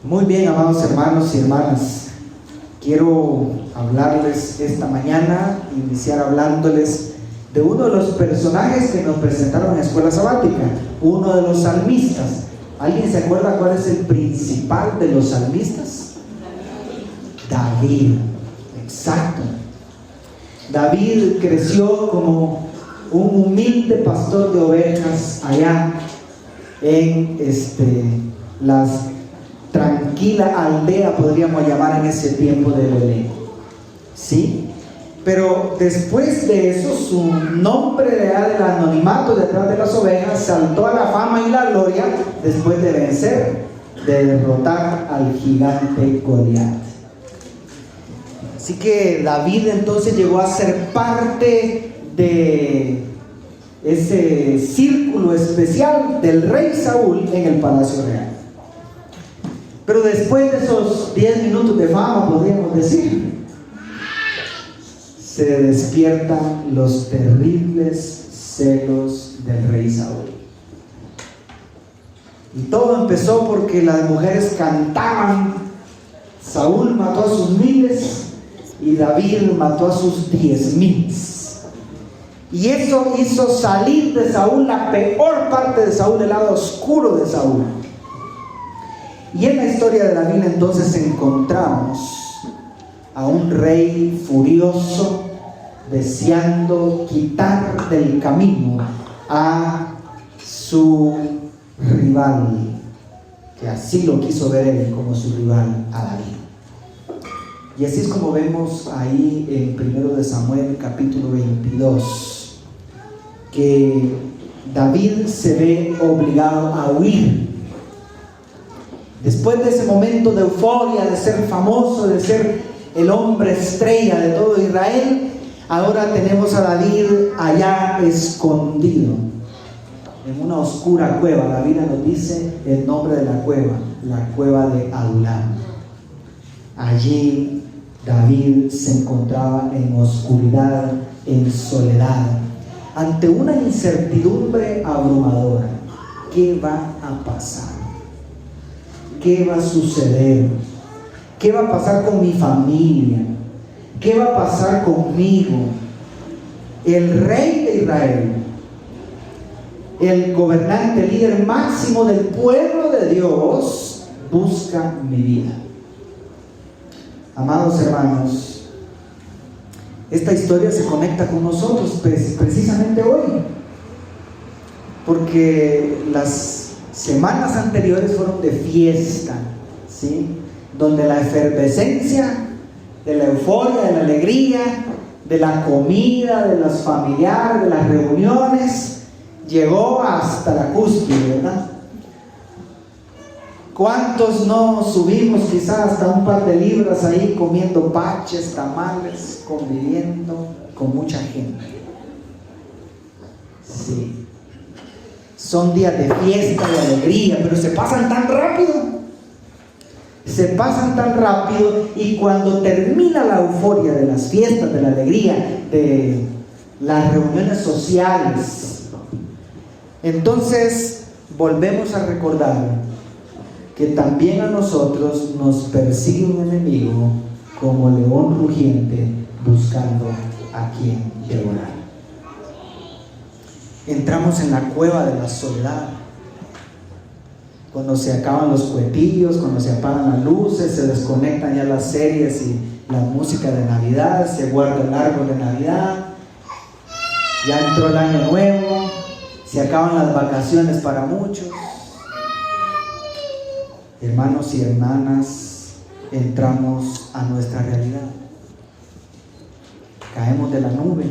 Muy bien, amados hermanos y hermanas, quiero hablarles esta mañana, iniciar hablándoles de uno de los personajes que nos presentaron en la escuela sabática, uno de los salmistas. ¿Alguien se acuerda cuál es el principal de los salmistas? David, exacto. David creció como un humilde pastor de ovejas allá en las tranquila aldea, podríamos llamar en ese tiempo, de Belén, ¿sí? Pero después de eso, su nombre del anonimato detrás de las ovejas saltó a la fama y la gloria después de vencer, de derrotar al gigante Goliat. Así que David entonces llegó a ser parte de ese círculo especial del rey Saúl en el palacio real. Pero después de esos 10 minutos de fama, podríamos decir, se despiertan los terribles celos del rey Saúl. Y todo empezó porque las mujeres cantaban: Saúl mató a sus miles y David mató a sus 10,000. Y eso hizo salir de Saúl la peor parte de Saúl, el lado oscuro de Saúl. Y en la historia de la Biblia entonces encontramos a un rey furioso deseando quitar del camino a su rival, que así lo quiso ver él como su rival, a David. Y así es como vemos ahí en 1 de Samuel capítulo 22, que David se ve obligado a huir. Después de ese momento de euforia, de ser famoso, de ser el hombre estrella de todo Israel, ahora tenemos a David allá escondido, en una oscura cueva. La Biblia nos dice el nombre de la cueva de Adulam. Allí David se encontraba en oscuridad, en soledad, ante una incertidumbre abrumadora. ¿Qué va a pasar? ¿Qué va a suceder? ¿Qué va a pasar con mi familia? ¿Qué va a pasar conmigo? El rey de Israel, el gobernante, el líder máximo del pueblo de Dios, busca mi vida. Amados hermanos, esta historia se conecta con nosotros precisamente hoy, porque las semanas anteriores fueron de fiesta, ¿sí? Donde la efervescencia de la euforia, de la alegría, de la comida, de los familiares, de las reuniones, llegó hasta la cúspide, ¿verdad? ¿Cuántos no subimos quizás hasta un par de libras ahí comiendo paches, tamales, conviviendo con mucha gente? Sí. Son días de fiesta, de alegría, pero se pasan tan rápido. Se pasan tan rápido, y cuando termina la euforia de las fiestas, de la alegría, de las reuniones sociales, entonces volvemos a recordar que también a nosotros nos persigue un enemigo como león rugiente buscando a quien devorar. Entramos en la cueva de la soledad. Cuando se acaban los cohetillos, cuando se apagan las luces, se desconectan ya las series y la música de Navidad, se guarda el árbol de Navidad, ya entró el año nuevo, se acaban las vacaciones para muchos. Hermanos y hermanas, entramos a nuestra realidad. Caemos de la nube,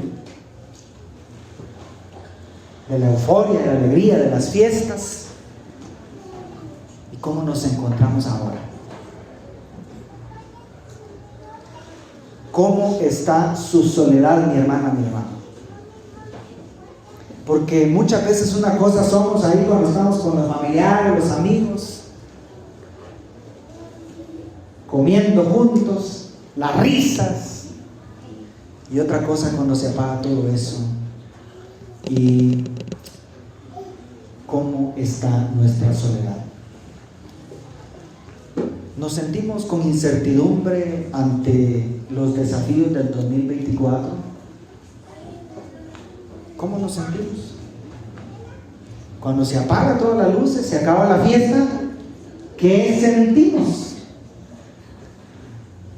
de la euforia, de la alegría, de las fiestas. ¿Y cómo nos encontramos ahora? ¿Cómo está su soledad, mi hermana, mi hermano? Porque muchas veces una cosa somos ahí cuando estamos con los familiares, los amigos, comiendo juntos, las risas, y otra cosa cuando se apaga todo eso. ¿Y cómo está nuestra soledad? Nos sentimos con incertidumbre ante los desafíos del 2024. ¿Cómo nos sentimos? Cuando se apaga todas las luces, se acaba la fiesta, ¿qué sentimos?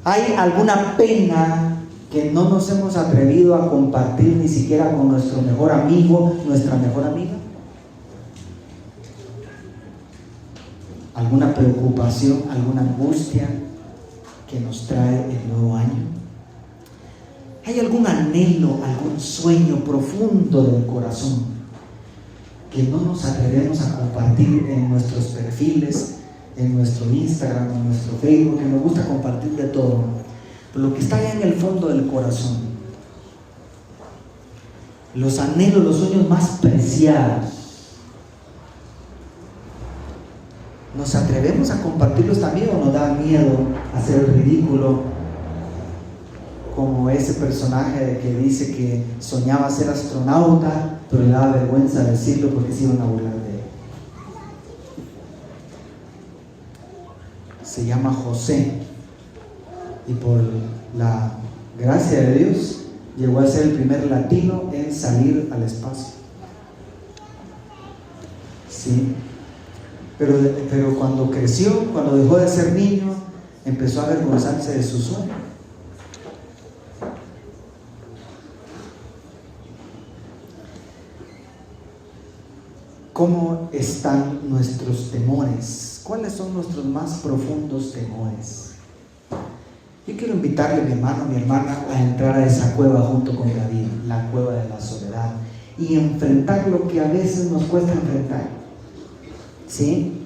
¿Hay alguna pena que no nos hemos atrevido a compartir ni siquiera con nuestro mejor amigo, nuestra mejor amiga? ¿Alguna preocupación, alguna angustia que nos trae el nuevo año? ¿Hay algún anhelo, algún sueño profundo del corazón que no nos atrevemos a compartir en nuestros perfiles, en nuestro Instagram, en nuestro Facebook, que nos gusta compartir de todo, pero lo que está allá en el fondo del corazón, los anhelos, los sueños más preciados, ¿nos atrevemos a compartirlos también o nos da miedo hacer el ridículo? Como ese personaje que dice que soñaba ser astronauta, pero le daba vergüenza decirlo porque se iban a burlar de él. Se llama José y por la gracia de Dios llegó a ser el primer latino en salir al espacio. Sí. Pero cuando creció, cuando dejó de ser niño, empezó a avergonzarse de su sueño. ¿Cómo están nuestros temores? ¿Cuáles son nuestros más profundos temores? Yo quiero invitarle a mi hermano, a mi hermana, a entrar a esa cueva junto con David, la cueva de la soledad, y enfrentar lo que a veces nos cuesta enfrentar. ¿Sí?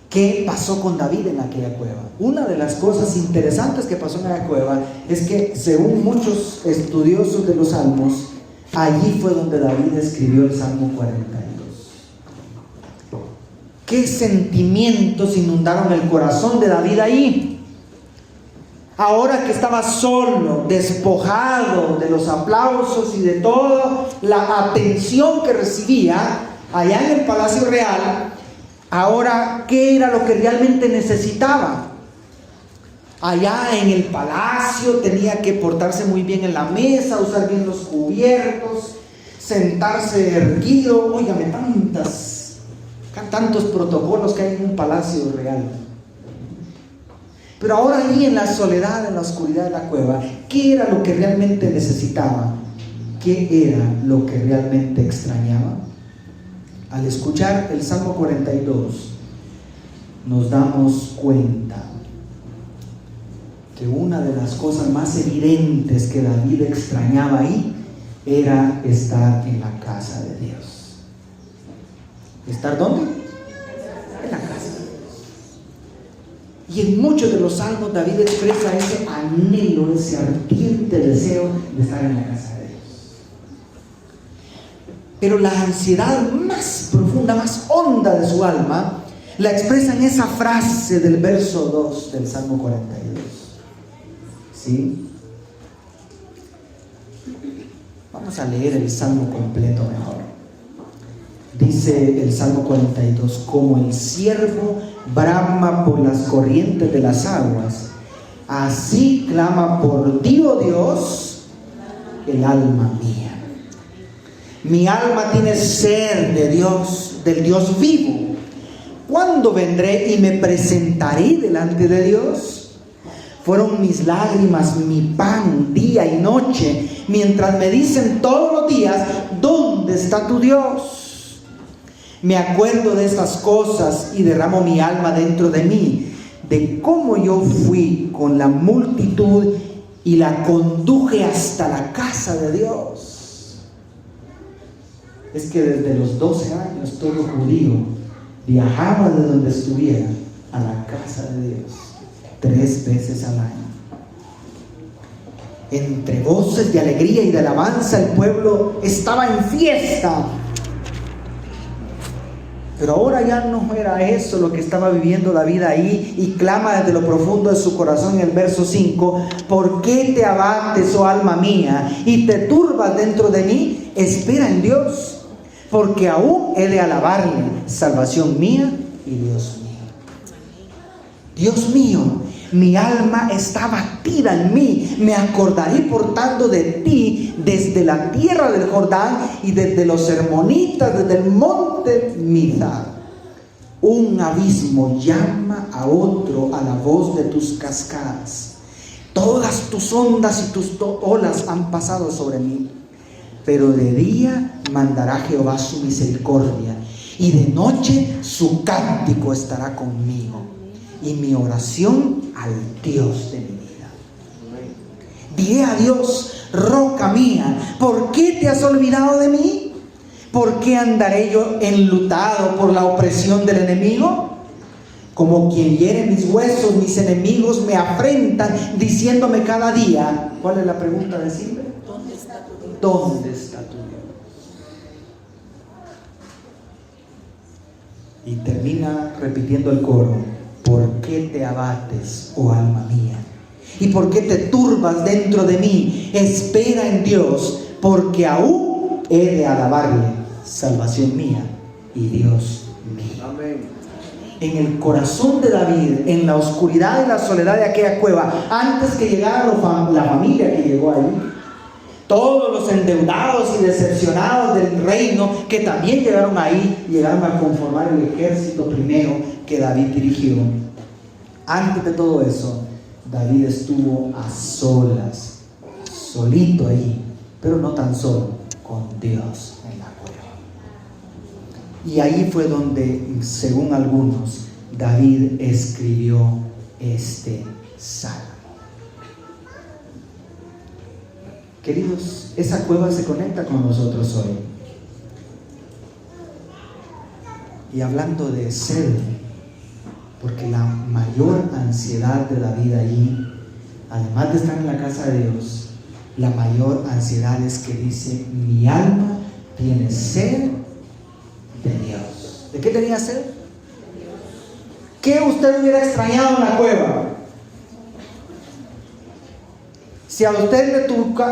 ¿Qué pasó con David en aquella cueva? Una de las cosas interesantes que pasó en aquella cueva es que, según muchos estudiosos de los salmos, allí fue donde David escribió el Salmo 42. ¿Qué sentimientos inundaron el corazón de David ahí? Ahora que estaba solo, despojado de los aplausos y de toda la atención que recibía allá en el Palacio Real, ahora, ¿qué era lo que realmente necesitaba? Allá en el palacio tenía que portarse muy bien en la mesa, usar bien los cubiertos, sentarse erguido. Óigame, tantos protocolos que hay en un palacio real. Pero ahora allí en la soledad, en la oscuridad de la cueva, ¿qué era lo que realmente necesitaba? ¿Qué era lo que realmente extrañaba? Al escuchar el Salmo 42, nos damos cuenta que una de las cosas más evidentes que David extrañaba ahí era estar en la casa de Dios. ¿Estar dónde? En la casa de Dios. Y en muchos de los salmos David expresa ese anhelo, ese ardiente deseo de estar en la casa de Dios. Pero la ansiedad más profunda, más honda de su alma, la expresa en esa frase del verso 2 del Salmo 42. ¿Sí? Vamos a leer el Salmo completo mejor. Dice el Salmo 42: como el ciervo brama por las corrientes de las aguas, así clama por ti, oh Dios, el alma mía. Mi alma tiene sed de Dios, del Dios vivo. ¿Cuándo vendré y me presentaré delante de Dios? Fueron mis lágrimas mi pan día y noche, mientras me dicen todos los días: ¿dónde está tu Dios? Me acuerdo de estas cosas y derramo mi alma dentro de mí, de cómo yo fui con la multitud y la conduje hasta la casa de Dios. Es que desde los 12 años todo judío viajaba de donde estuviera a la casa de Dios 3 veces al año. Entre voces de alegría y de alabanza el pueblo estaba en fiesta. Pero ahora ya no era eso lo que estaba viviendo David ahí, y clama desde lo profundo de su corazón en el verso 5: ¿por qué te abates, oh alma mía, y te turbas dentro de mí? Espera en Dios, porque aún he de alabarle, salvación mía y Dios mío. Dios mío, mi alma está batida en mí. Me acordaré por tanto de ti desde la tierra del Jordán y desde los hermonitas, desde el monte Mizar. Un abismo llama a otro a la voz de tus cascadas. Todas tus ondas y tus olas han pasado sobre mí. Pero de día mandará Jehová su misericordia, y de noche su cántico estará conmigo, y mi oración al Dios de mi vida. Diré a Dios, roca mía, ¿por qué te has olvidado de mí? ¿Por qué andaré yo enlutado por la opresión del enemigo? Como quien hiere mis huesos, mis enemigos me afrentan, diciéndome cada día. ¿Cuál es la pregunta de siempre? ¿Dónde está tu Dios? ¿Dónde está tu Dios? Y termina repitiendo el coro: ¿por qué te abates, oh alma mía? ¿Y por qué te turbas dentro de mí? Espera en Dios, porque aún he de alabarle, salvación mía y Dios mío. Amén. En el corazón de David, en la oscuridad y la soledad de aquella cueva, antes que llegara la familia que llegó ahí, todos los endeudados y decepcionados del reino que también llegaron ahí, llegaron a conformar el ejército primero que David dirigió. Antes de todo eso, David estuvo a solas, solito ahí, pero no tan solo, con Dios en la cueva. Y ahí fue donde, según algunos, David escribió este salmo. Queridos, esa cueva se conecta con nosotros hoy. Y hablando de sed, porque la mayor ansiedad de David allí, además de estar en la casa de Dios, la mayor ansiedad es que dice: mi alma tiene sed de Dios. ¿De qué tenía sed? ¿Qué usted hubiera extrañado en la cueva? Si a usted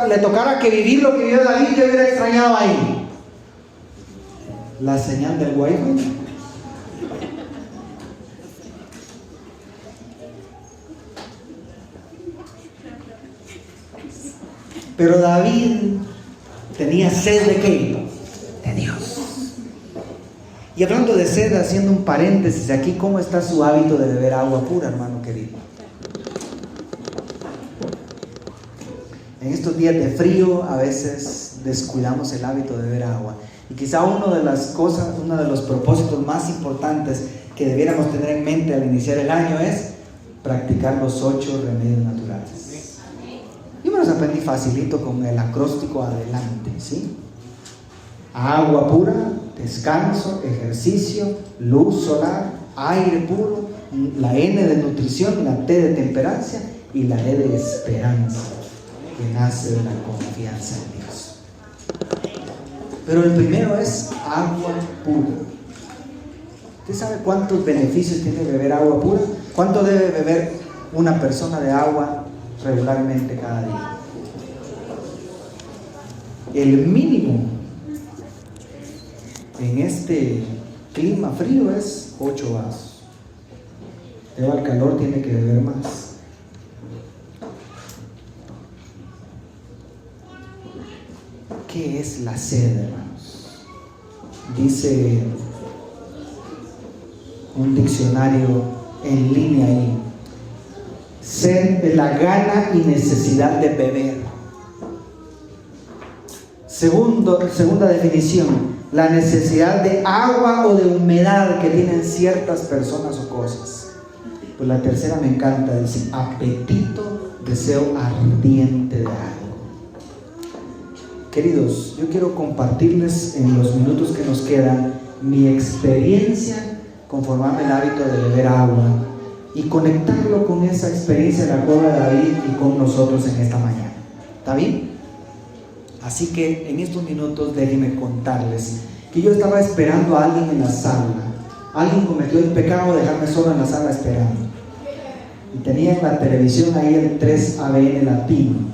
le tocara que vivir lo que vivió David, ¿qué hubiera extrañado ahí? La señal del wifi. Pero David tenía sed ¿de qué? De Dios. Y hablando de sed, haciendo un paréntesis aquí, ¿cómo está su hábito de beber agua pura, hermano querido? En estos días de frío a veces descuidamos el hábito de beber agua. Y quizá una de los propósitos más importantes que debiéramos tener en mente al iniciar el año es practicar los 8 remedios naturales. Yo me los aprendí facilito con el acróstico adelante, ¿sí? Agua pura, descanso, ejercicio, luz solar, aire puro, la N de nutrición, la T de temperancia y la E de esperanza, que nace de la confianza en Dios. Pero el primero es agua pura. ¿Usted sabe cuántos beneficios tiene beber agua pura? ¿Cuánto debe beber una persona de agua regularmente cada día? El mínimo en este clima frío es 8 vasos. Pero al calor tiene que beber más. ¿Qué es la sed, hermanos? Dice un diccionario en línea ahí: sed es la gana y necesidad de beber. Segunda definición: la necesidad de agua o de humedad que tienen ciertas personas o cosas. Pues la tercera me encanta, dice apetito, deseo ardiente de algo. Queridos, yo quiero compartirles en los minutos que nos quedan mi experiencia con formarme el hábito de beber agua y conectarlo con esa experiencia de la cueva de David y con nosotros en esta mañana. ¿Está bien? Así que en estos minutos déjenme contarles que yo estaba esperando a alguien en la sala. Alguien cometió el pecado de dejarme solo en la sala esperando. Y tenía en la televisión ahí el 3ABN Latino.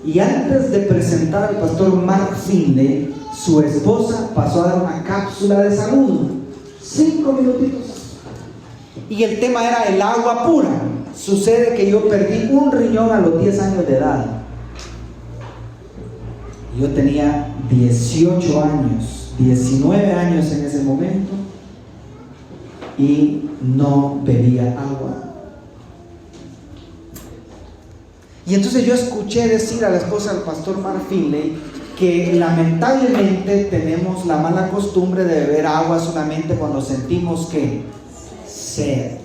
Y antes de presentar al pastor Mark Finley, su esposa pasó a dar una cápsula de salud. 5 minutitos. y el tema era el agua pura. Sucede que yo perdí un riñón a los 10 años de edad. Yo tenía 18 años, 19 años en ese momento, y no bebía agua. Y entonces yo escuché decir a la esposa del pastor Mark Finley que lamentablemente tenemos la mala costumbre de beber agua solamente cuando sentimos que sed.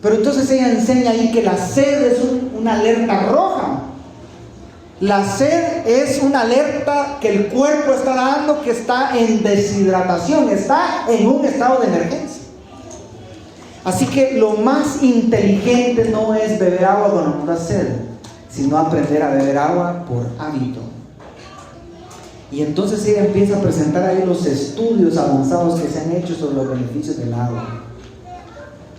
Pero entonces ella enseña ahí que la sed es una alerta roja. La sed es una alerta que el cuerpo está dando, que está en deshidratación, está en un estado de emergencia. Así que lo más inteligente no es beber agua cuando nos da sed, sino aprender a beber agua por hábito. Y entonces ella empieza a presentar ahí los estudios avanzados que se han hecho sobre los beneficios del agua.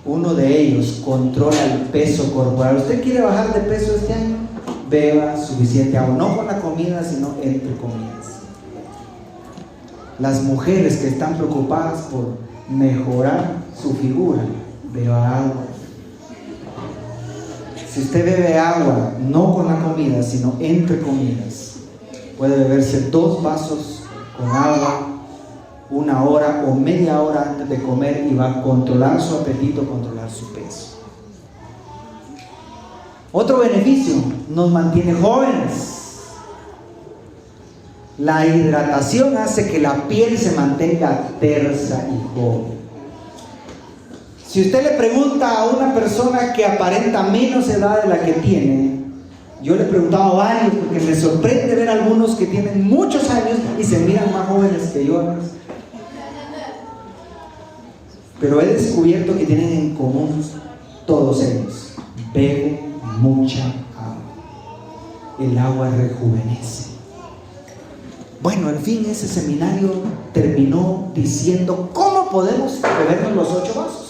Uno de ellos controla el peso corporal. ¿Usted quiere bajar de peso este año? Beba suficiente agua, no con la comida, sino entre comidas. Las mujeres que están preocupadas por mejorar su figura, beba agua. Si usted bebe agua, no con la comida, sino entre comidas, puede beberse 2 vasos con agua 1 hora o media hora antes de comer y va a controlar su apetito, controlar su peso. Otro beneficio, nos mantiene jóvenes. La hidratación hace que la piel se mantenga tersa y joven. Si usted le pregunta a una persona que aparenta menos edad de la que tiene, yo le he preguntado a varios porque me sorprende ver a algunos que tienen muchos años y se miran más jóvenes que yo. Pero he descubierto que tienen en común todos ellos: beben mucha agua. El agua rejuvenece. Bueno, en fin, ese seminario terminó diciendo cómo podemos bebernos los 8 vasos.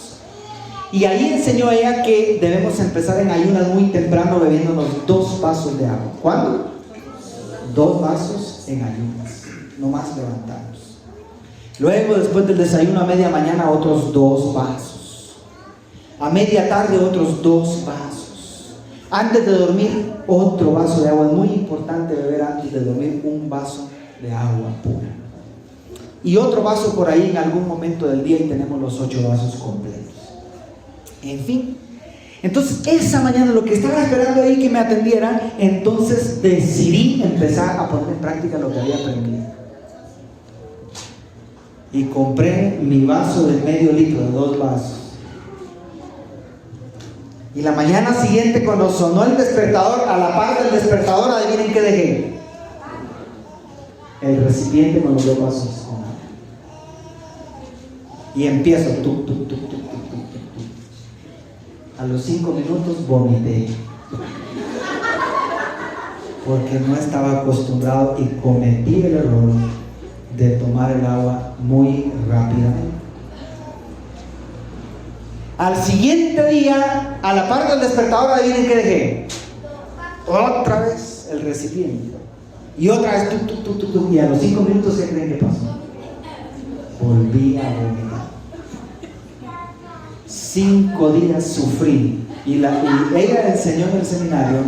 Y ahí enseñó ella que debemos empezar en ayunas muy temprano bebiéndonos 2 vasos de agua. ¿Cuándo? 2 vasos en ayunas, no más levantarnos. Luego, después del desayuno a media mañana, otros 2 vasos. A media tarde, otros 2 vasos. Antes de dormir, otro vaso de agua. Es muy importante beber antes de dormir un vaso de agua pura. Y otro vaso por ahí en algún momento del día y tenemos los 8 vasos completos. En fin, entonces esa mañana lo que estaba esperando ahí que me atendieran, entonces decidí empezar a poner en práctica lo que había aprendido. Y compré mi vaso de medio litro, de 2 vasos. Y la mañana siguiente, cuando sonó el despertador, a la par del despertador, adivinen qué dejé: el recipiente con los 2 vasos. Y empiezo a los 5 minutos vomité, porque no estaba acostumbrado y cometí el error de tomar el agua muy rápidamente. Al siguiente día, a la par del despertador, adivinen qué dejé: otra vez el recipiente. Y otra vez, y a los 5 minutos, ¿qué creen que pasó? Volví a vomitar. 5 días sufrí. Y ella enseñó en el seminario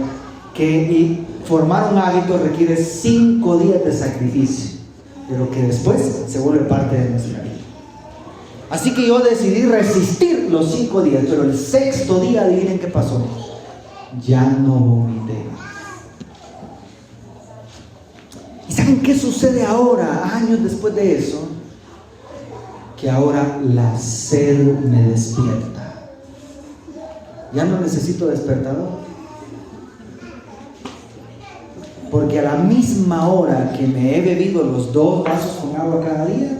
que formar un hábito requiere 5 días de sacrificio, pero que después se vuelve parte de nuestra vida. Así que yo decidí resistir los 5 días, pero el 6º día, adivinen qué pasó: ya no vomité. ¿Y saben qué sucede ahora, años después de eso? Que ahora la sed me despierta. Ya no necesito despertador, porque a la misma hora que me he bebido los 2 vasos con agua cada día,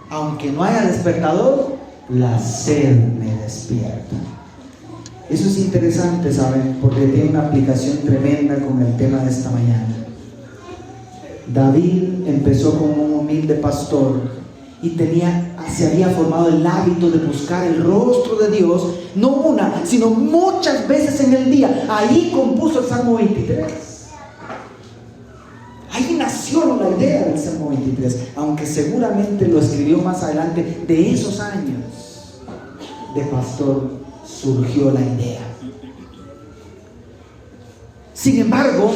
aunque no haya despertador, la sed me despierta. Eso es interesante, ¿saben? Porque tiene una aplicación tremenda con el tema de esta mañana. David empezó como un humilde pastor y se había formado el hábito de buscar el rostro de Dios, no una, sino muchas veces en el día. Ahí compuso el Salmo 23. Ahí nació la idea del Salmo 23, aunque seguramente lo escribió más adelante de esos años. de pastor surgió la idea. Sin embargo,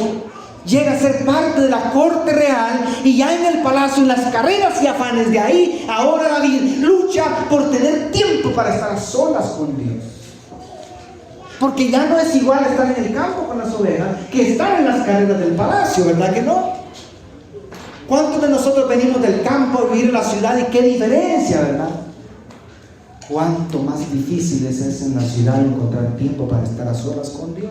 llega a ser parte de la corte real y ya en el palacio, en las carreras y afanes de ahí, ahora David lucha por tener tiempo para estar a solas con Dios. Porque ya no es igual estar en el campo con las ovejas que estar en las carreras del palacio, ¿verdad que no? ¿Cuántos de nosotros venimos del campo a vivir en la ciudad y qué diferencia, verdad? ¿Cuánto más difícil es en la ciudad encontrar tiempo para estar a solas con Dios?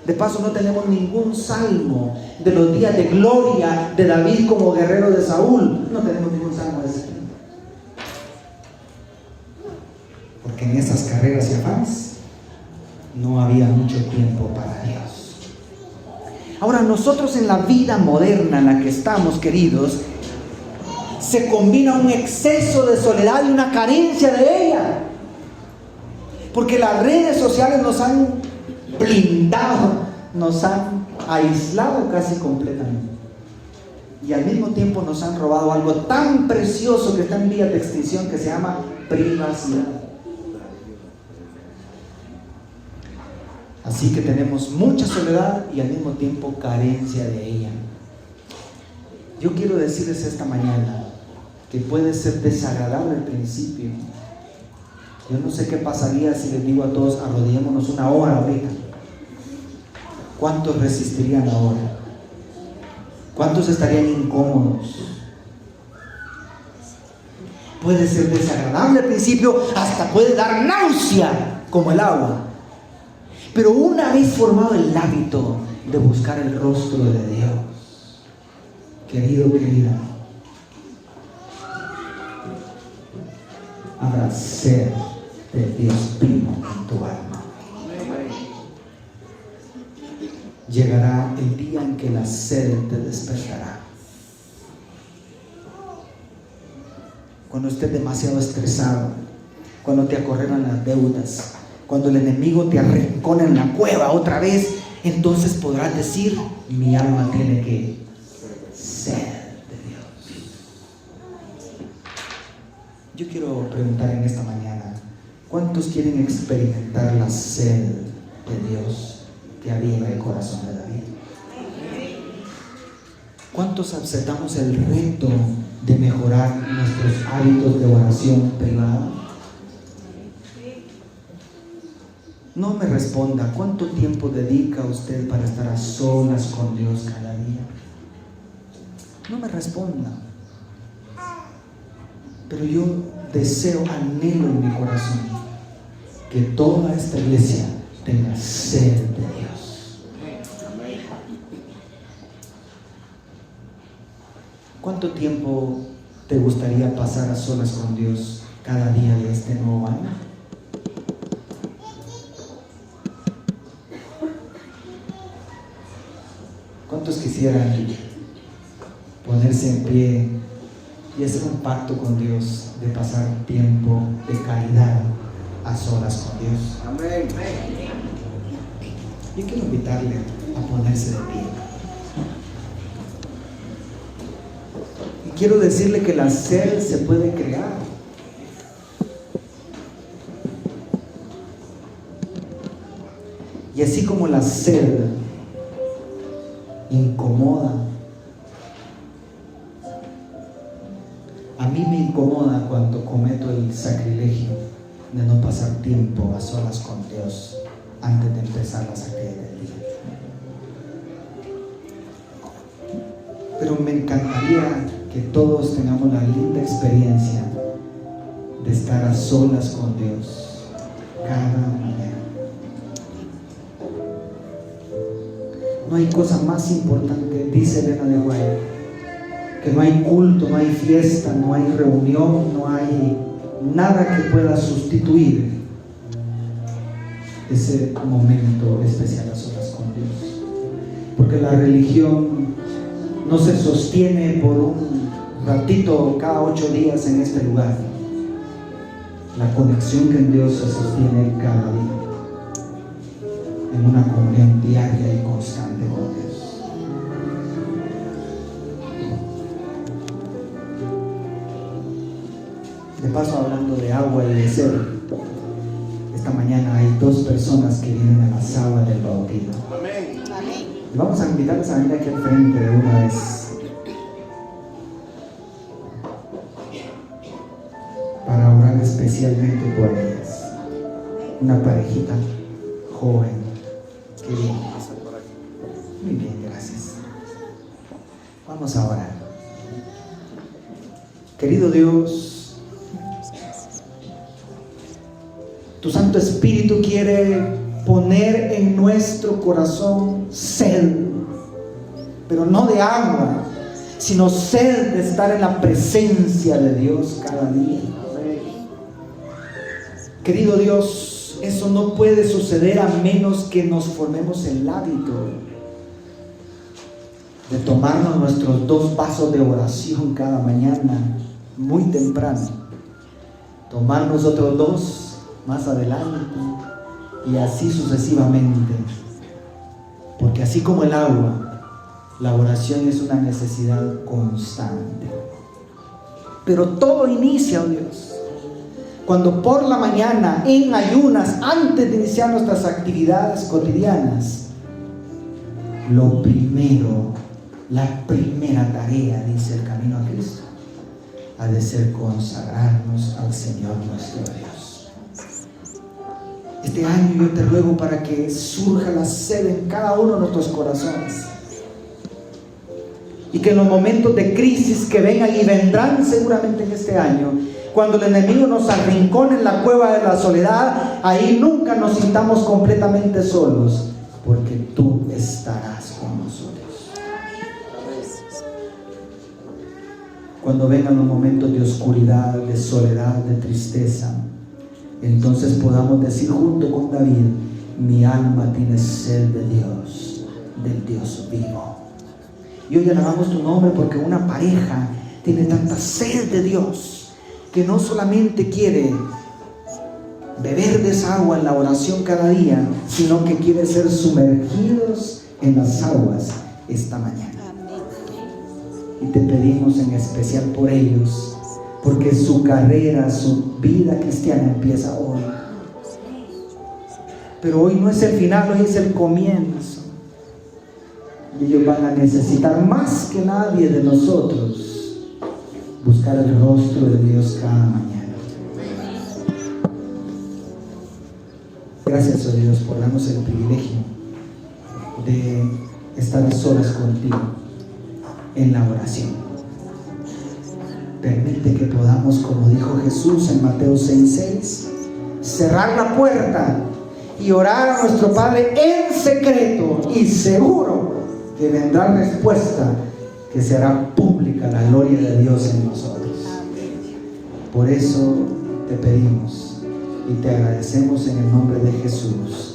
De paso, no tenemos ningún salmo de los días de gloria de David como guerrero de Saúl. No tenemos ningún salmo de ese tiempo. Porque en esas carreras y afanes no había mucho tiempo para Dios. Ahora, nosotros en la vida moderna en la que estamos, queridos, se combina un exceso de soledad y una carencia de ella. Porque las redes sociales nos han blindado, nos han aislado casi completamente. Y al mismo tiempo nos han robado algo tan precioso que está en vías de extinción, que se llama privacidad. Así que tenemos mucha soledad y al mismo tiempo carencia de ella. Yo quiero decirles esta mañana que puede ser desagradable al principio. Yo no sé qué pasaría si les digo a todos: arrodillémonos una hora ahorita. ¿Cuántos resistirían ahora? ¿Cuántos estarían incómodos? Puede ser desagradable al principio, hasta puede dar náusea como el agua. Pero una vez formado el hábito de buscar el rostro de Dios, querido, querida, habrá sed de Dios vivo en tu alma. Llegará el día en que la sed te despertará. Cuando estés demasiado estresado, cuando te acorralan las deudas, cuando el enemigo te arrincona en la cueva otra vez, entonces podrás decir: mi alma tiene que sed de Dios. Yo quiero preguntar en esta mañana: ¿cuántos quieren experimentar la sed de Dios que había en el corazón de David? ¿Cuántos aceptamos el reto de mejorar nuestros hábitos de oración privada? No me responda. ¿Cuánto tiempo dedica usted para estar a solas con Dios cada día? No me responda. Pero yo deseo, anhelo en mi corazón que toda esta iglesia tenga sed de Dios. ¿Cuánto tiempo te gustaría pasar a solas con Dios cada día de este nuevo año? ¿Cuántos quisieran ponerse en pie y hacer un pacto con Dios de pasar tiempo de calidad a solas con Dios? Amén. Yo quiero invitarle a ponerse de pie. Y quiero decirle que la sed se puede crear. Y así como la sed incomoda, a mí me incomoda cuando cometo el sacrilegio de no pasar tiempo a solas con Dios antes de empezar las actividades del día. Pero me encantaría que todos tengamos la linda experiencia de estar a solas con Dios cada mañana. No hay cosa más importante, dice Elena de White, que no hay culto, no hay fiesta, no hay reunión, no hay nada que pueda sustituir ese momento especial a solas con Dios. Porque la religión no se sostiene por un ratito cada 8 días en este lugar. La conexión con Dios se sostiene cada día, en una comunión diaria y constante con Dios. De paso, hablando de agua y de sed, esta mañana hay 2 personas que vienen a la sala del bautismo. Amén. Y vamos a invitarles a venir aquí al frente de una vez. Para orar especialmente por ellas. Una parejita joven. Qué bien. Muy bien, gracias. Vamos a orar. Querido Dios, tu Santo Espíritu quiere poner en nuestro corazón sed, pero no de agua, sino sed de estar en la presencia de Dios cada día. Querido Dios, eso no puede suceder a menos que nos formemos el hábito de tomarnos nuestros 2 vasos de oración cada mañana, muy temprano, tomarnos otros 2 más adelante y así sucesivamente, porque así como el agua, la oración es una necesidad constante. Pero todo inicia, oh Dios, cuando por la mañana, en ayunas, antes de iniciar nuestras actividades cotidianas, lo primero, la primera tarea, dice el camino a Cristo, ha de ser consagrarnos al Señor nuestro Dios. Este año yo te ruego para que surja la sed en cada uno de nuestros corazones, y que en los momentos de crisis que vengan y vendrán seguramente en este año, cuando el enemigo nos arrincone en la cueva de la soledad, ahí nunca nos sintamos completamente solos, porque tú estarás con nosotros. Cuando vengan los momentos de oscuridad, de soledad, de tristeza, entonces podamos decir junto con David: mi alma tiene sed de Dios, del Dios vivo. Y hoy alabamos tu nombre porque una pareja tiene tanta sed de Dios que no solamente quiere beber de esa agua en la oración cada día, sino que quiere ser sumergidos en las aguas esta mañana. Y te pedimos en especial por ellos, porque su carrera, su vida cristiana empieza hoy. Pero hoy no es el final, hoy es el comienzo. Y ellos van a necesitar más que nadie de nosotros buscar el rostro de Dios cada mañana. Gracias, oh Dios, por darnos el privilegio de estar a solas contigo en la oración. Permite que podamos, como dijo Jesús en Mateo 6:6, cerrar la puerta y orar a nuestro Padre en secreto, y seguro que vendrá respuesta que será pública la gloria de Dios en nosotros. Por eso te pedimos y te agradecemos en el nombre de Jesús.